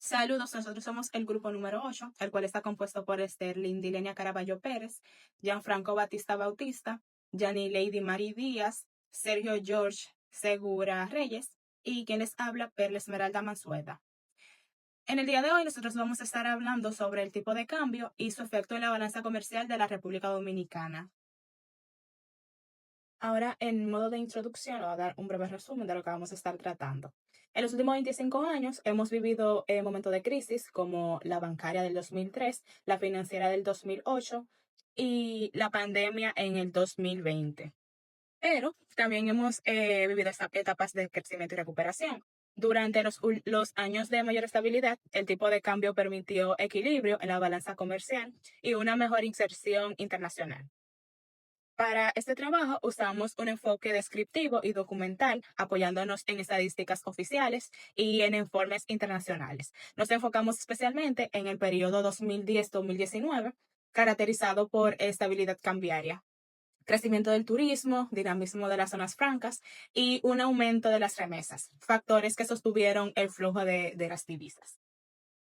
Saludos, nosotros somos el grupo número 8, el cual está compuesto por Sterling Dilenia Caraballo Pérez, Gianfranco Batista Bautista, Yani Lady Mari Díaz, Sergio George Segura Reyes y quien les habla, Perla Esmeralda Mansueta. En el día de hoy nosotros vamos a estar hablando sobre el tipo de cambio y su efecto en la balanza comercial de la República Dominicana. Ahora, en modo de introducción, voy a dar un breve resumen de lo que vamos a estar tratando. En los últimos 25 años hemos vivido momentos de crisis como la bancaria del 2003, la financiera del 2008 y la pandemia en el 2020. Pero también hemos vivido etapas de crecimiento y recuperación. Durante los años de mayor estabilidad, el tipo de cambio permitió equilibrio en la balanza comercial y una mejor inserción internacional. Para este trabajo usamos un enfoque descriptivo y documental, apoyándonos en estadísticas oficiales y en informes internacionales. Nos enfocamos especialmente en el periodo 2010-2019, caracterizado por estabilidad cambiaria, crecimiento del turismo, dinamismo de las zonas francas y un aumento de las remesas, factores que sostuvieron el flujo de las divisas.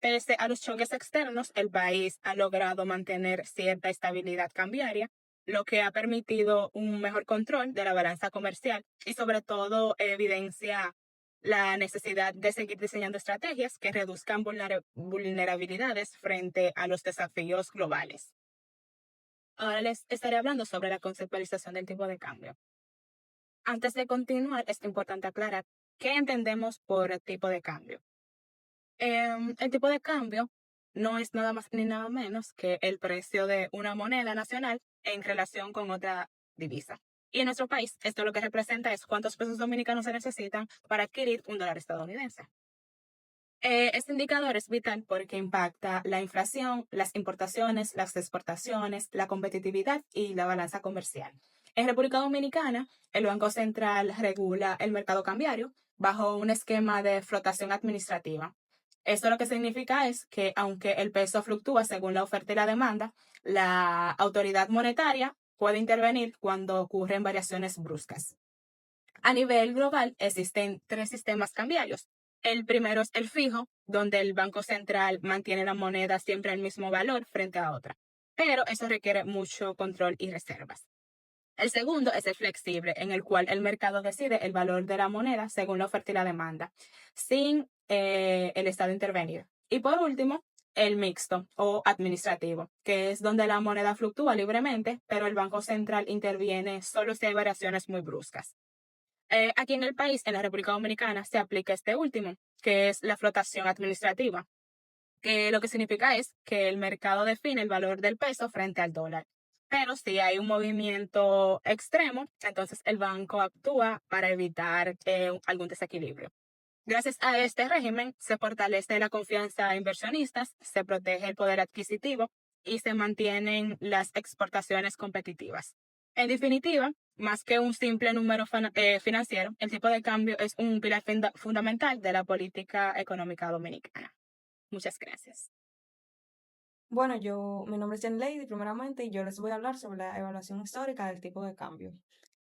Pese a los choques externos, el país ha logrado mantener cierta estabilidad cambiaria, lo que ha permitido un mejor control de la balanza comercial y sobre todo evidencia la necesidad de seguir diseñando estrategias que reduzcan vulnerabilidades frente a los desafíos globales. Ahora les estaré hablando sobre la conceptualización del tipo de cambio. Antes de continuar, es importante aclarar qué entendemos por tipo de cambio. El tipo de cambio no es nada más ni nada menos que el precio de una moneda nacional en relación con otra divisa. Y en nuestro país, esto lo que representa es cuántos pesos dominicanos se necesitan para adquirir un dólar estadounidense. Este indicador es vital porque impacta la inflación, las importaciones, las exportaciones, la competitividad y la balanza comercial. En República Dominicana, el Banco Central regula el mercado cambiario bajo un esquema de flotación administrativa. Esto lo que significa es que aunque el peso fluctúa según la oferta y la demanda, la autoridad monetaria puede intervenir cuando ocurren variaciones bruscas. A nivel global existen tres sistemas cambiarios. El primero es el fijo, donde el Banco Central mantiene la moneda siempre al mismo valor frente a otra, pero eso requiere mucho control y reservas. El segundo es el flexible, en el cual el mercado decide el valor de la moneda según la oferta y la demanda, sin el Estado intervenir. Y por último, el mixto o administrativo, que es donde la moneda fluctúa libremente, pero el Banco Central interviene solo si hay variaciones muy bruscas. Aquí en el país, en la República Dominicana, se aplica este último, que es la flotación administrativa, que lo que significa es que el mercado define el valor del peso frente al dólar. Pero si hay un movimiento extremo, entonces el banco actúa para evitar algún desequilibrio. Gracias a este régimen se fortalece la confianza de inversionistas, se protege el poder adquisitivo y se mantienen las exportaciones competitivas. En definitiva, más que un simple número financiero, el tipo de cambio es un pilar fundamental de la política económica dominicana. Muchas gracias. Bueno, mi nombre es Jen Lady, primeramente, y yo les voy a hablar sobre la evaluación histórica del tipo de cambio.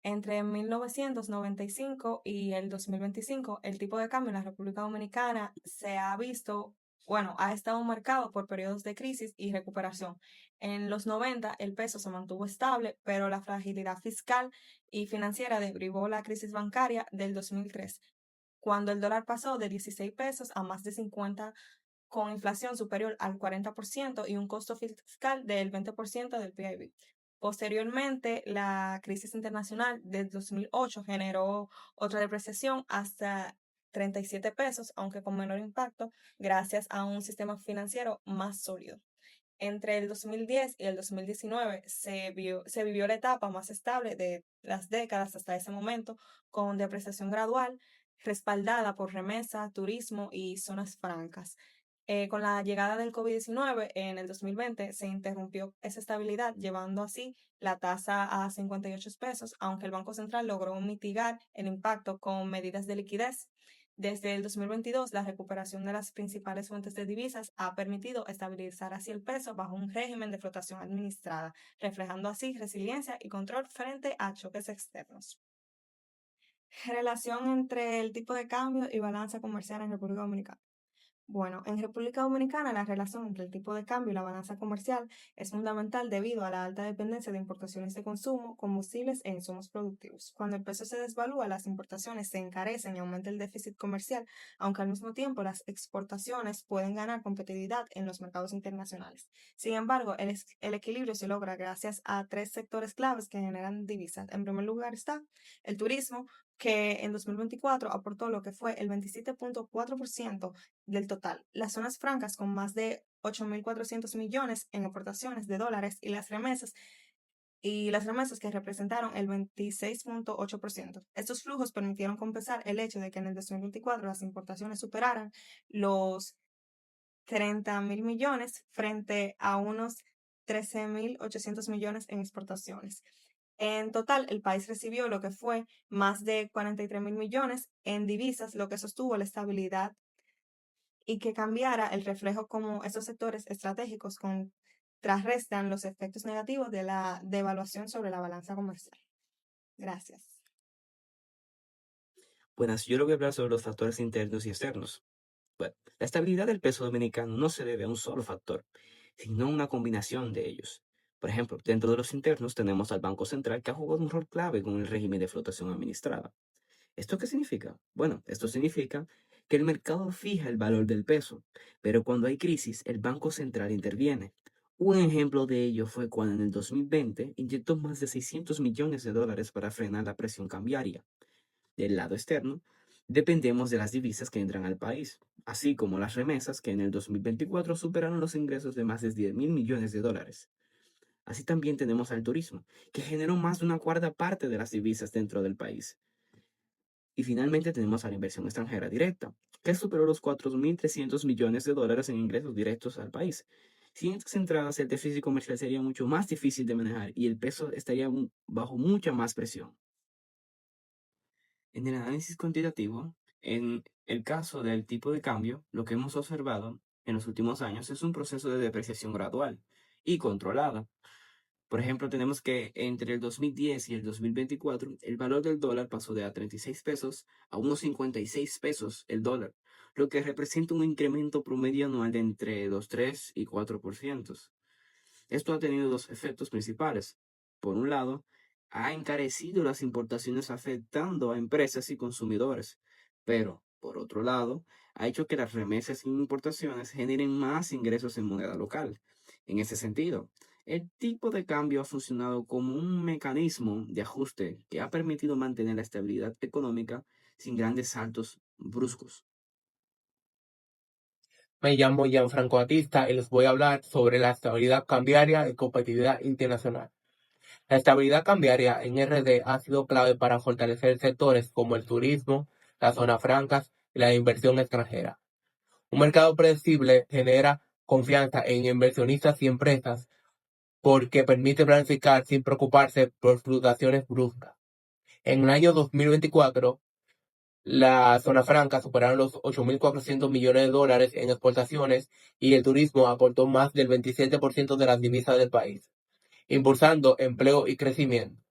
Entre 1995 y el 2025, el tipo de cambio en la República Dominicana se ha visto, bueno, ha estado marcado por periodos de crisis y recuperación. En los 90, el peso se mantuvo estable, pero la fragilidad fiscal y financiera derivó la crisis bancaria del 2003, cuando el dólar pasó de 16 pesos a más de 50 con inflación superior al 40% y un costo fiscal del 20% del PIB. Posteriormente, la crisis internacional del 2008 generó otra depreciación hasta 37 pesos, aunque con menor impacto, gracias a un sistema financiero más sólido. Entre el 2010 y el 2019 se vivió la etapa más estable de las décadas hasta ese momento, con depreciación gradual, respaldada por remesa, turismo y zonas francas. Con la llegada del COVID-19 en el 2020 se interrumpió esa estabilidad, llevando así la tasa a 58 pesos, aunque el Banco Central logró mitigar el impacto con medidas de liquidez. Desde el 2022, la recuperación de las principales fuentes de divisas ha permitido estabilizar así el peso bajo un régimen de flotación administrada, reflejando así resiliencia y control frente a choques externos. Relación entre el tipo de cambio y balanza comercial en República Dominicana. Bueno, en República Dominicana la relación entre el tipo de cambio y la balanza comercial es fundamental debido a la alta dependencia de importaciones de consumo, combustibles e insumos productivos. Cuando el peso se desvalúa, las importaciones se encarecen y aumenta el déficit comercial, aunque al mismo tiempo las exportaciones pueden ganar competitividad en los mercados internacionales. Sin embargo, el equilibrio se logra gracias a tres sectores claves que generan divisas. En primer lugar está el turismo, que en 2024 aportó lo que fue el 27.4% del total. Las zonas francas con más de 8.400 millones en aportaciones de dólares y las remesas que representaron el 26.8%. Estos flujos permitieron compensar el hecho de que en el 2024 las importaciones superaran los 30.000 millones frente a unos 13.800 millones en exportaciones. En total, el país recibió lo que fue más de 43.000 millones en divisas, lo que sostuvo la estabilidad y que cambiara el reflejo como esos sectores estratégicos contrarrestan los efectos negativos de la devaluación sobre la balanza comercial. Gracias. Buenas, yo le voy a hablar sobre los factores internos y externos. Bueno, la estabilidad del peso dominicano no se debe a un solo factor, sino a una combinación de ellos. Por ejemplo, dentro de los internos tenemos al Banco Central que ha jugado un rol clave con el régimen de flotación administrada. ¿Esto qué significa? Bueno, esto significa que el mercado fija el valor del peso, pero cuando hay crisis, el Banco Central interviene. Un ejemplo de ello fue cuando en el 2020 inyectó más de 600 millones de dólares para frenar la presión cambiaria. Del lado externo, dependemos de las divisas que entran al país, así como las remesas que en el 2024 superaron los ingresos de más de 10.000 millones de dólares. Así también tenemos al turismo, que generó más de una cuarta parte de las divisas dentro del país. Y finalmente tenemos a la inversión extranjera directa, que superó los 4.300 millones de dólares en ingresos directos al país. Sin estas entradas, el déficit comercial sería mucho más difícil de manejar y el peso estaría bajo mucha más presión. En el análisis cuantitativo, en el caso del tipo de cambio, lo que hemos observado en los últimos años es un proceso de depreciación gradual y controlada. Por ejemplo, tenemos que entre el 2010 y el 2024, el valor del dólar pasó de a 36 pesos a unos 56 pesos el dólar, lo que representa un incremento promedio anual de entre los 3 y 4%. Esto ha tenido dos efectos principales. Por un lado, ha encarecido las importaciones afectando a empresas y consumidores, pero por otro lado, ha hecho que las remesas y importaciones generen más ingresos en moneda local. En ese sentido, el tipo de cambio ha funcionado como un mecanismo de ajuste que ha permitido mantener la estabilidad económica sin grandes saltos bruscos. Me llamo Gianfranco Batista y les voy a hablar sobre la estabilidad cambiaria y competitividad internacional. La estabilidad cambiaria en RD ha sido clave para fortalecer sectores como el turismo, las zonas francas y la inversión extranjera. Un mercado predecible genera confianza en inversionistas y empresas porque permite planificar sin preocuparse por fluctuaciones bruscas. En el año 2024, la zona franca superaron los 8.400 millones de dólares en exportaciones y el turismo aportó más del 27% de las divisas del país, impulsando empleo y crecimiento.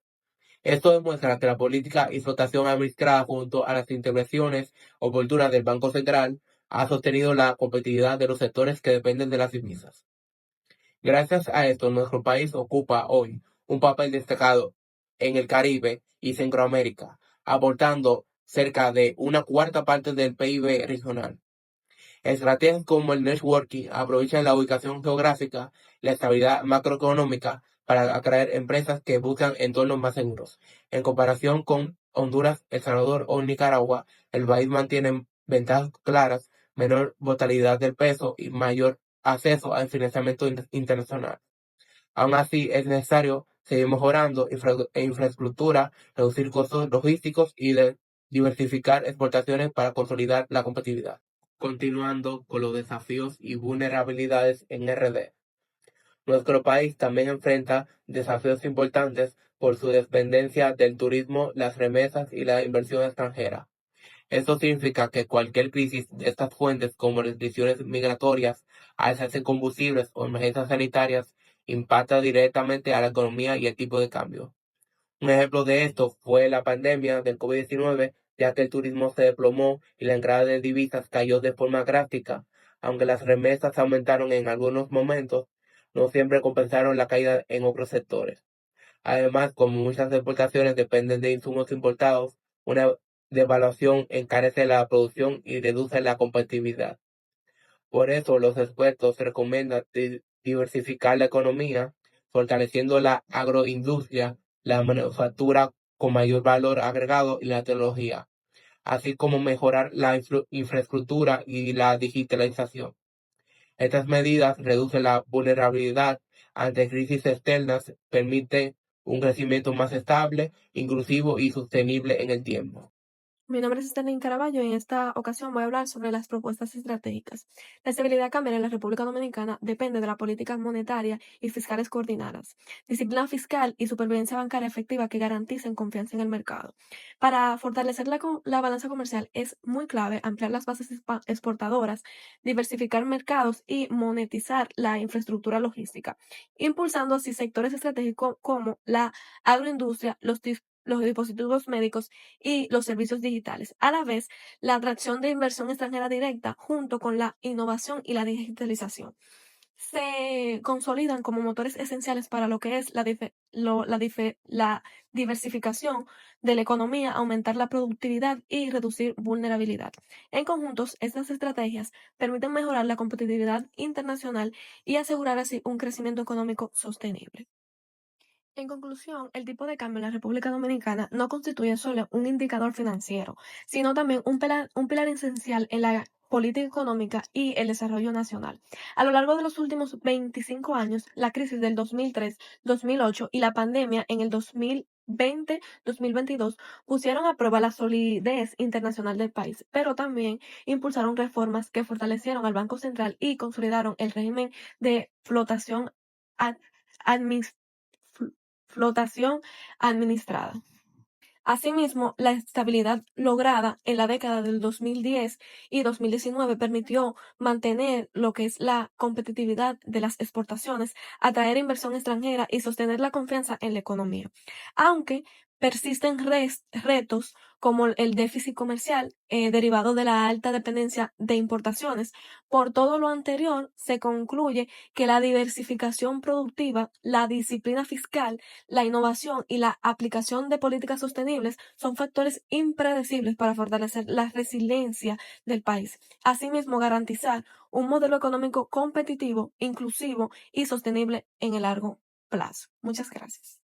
Esto demuestra que la política y flotación administrada junto a las intervenciones oportunas del Banco Central ha sostenido la competitividad de los sectores que dependen de las divisas. Gracias a esto, nuestro país ocupa hoy un papel destacado en el Caribe y Centroamérica, aportando cerca de una cuarta parte del PIB regional. Estrategias como el networking aprovechan la ubicación geográfica y la estabilidad macroeconómica para atraer empresas que buscan entornos más seguros. En comparación con Honduras, El Salvador o Nicaragua, el país mantiene ventajas claras, menor volatilidad del peso y mayor acceso al financiamiento internacional. Aún así, es necesario seguir mejorando infraestructura, reducir costos logísticos y diversificar exportaciones para consolidar la competitividad. Continuando con los desafíos y vulnerabilidades en RD. Nuestro país también enfrenta desafíos importantes por su dependencia del turismo, las remesas y la inversión extranjera. Esto significa que cualquier crisis de estas fuentes, como restricciones migratorias, alzas en combustibles o emergencias sanitarias, impacta directamente a la economía y el tipo de cambio. Un ejemplo de esto fue la pandemia del COVID-19, ya que el turismo se desplomó y la entrada de divisas cayó de forma drástica, Aunque las remesas aumentaron en algunos momentos, no siempre compensaron la caída en otros sectores. Además, como muchas exportaciones dependen de insumos importados, una devaluación encarece la producción y reduce la competitividad. Por eso, los expertos recomiendan diversificar la economía, fortaleciendo la agroindustria, la manufactura con mayor valor agregado y la tecnología, así como mejorar la infraestructura y la digitalización. Estas medidas reducen la vulnerabilidad ante crisis externas, permiten un crecimiento más estable, inclusivo y sostenible en el tiempo. Mi nombre es Sterling Caraballo y en esta ocasión voy a hablar sobre las propuestas estratégicas. La estabilidad cambiaria en la República Dominicana depende de las políticas monetarias y fiscales coordinadas, disciplina fiscal y supervivencia bancaria efectiva que garanticen confianza en el mercado. Para fortalecer la balanza comercial es muy clave ampliar las bases exportadoras, diversificar mercados y monetizar la infraestructura logística, impulsando así sectores estratégicos como la agroindustria, los dispositivos médicos y los servicios digitales. A la vez, la atracción de inversión extranjera directa junto con la innovación y la digitalización se consolidan como motores esenciales para lo que es la diversificación de la economía, aumentar la productividad y reducir vulnerabilidad. En conjuntos, estas estrategias permiten mejorar la competitividad internacional y asegurar así un crecimiento económico sostenible. En conclusión, el tipo de cambio en la República Dominicana no constituye solo un indicador financiero, sino también un pilar esencial en la política económica y el desarrollo nacional. A lo largo de los últimos 25 años, la crisis del 2003, 2008 y la pandemia en el 2020-2022 pusieron a prueba la solidez internacional del país, pero también impulsaron reformas que fortalecieron al Banco Central y consolidaron el régimen de ad- administrativa flotación administrada. Asimismo, la estabilidad lograda en la década del 2010 y 2019 permitió mantener lo que es la competitividad de las exportaciones, atraer inversión extranjera y sostener la confianza en la economía. Aunque persisten retos como el déficit comercial derivado de la alta dependencia de importaciones. Por todo lo anterior, se concluye que la diversificación productiva, la disciplina fiscal, la innovación y la aplicación de políticas sostenibles son factores impredecibles para fortalecer la resiliencia del país. Asimismo, garantizar un modelo económico competitivo, inclusivo y sostenible en el largo plazo. Muchas gracias.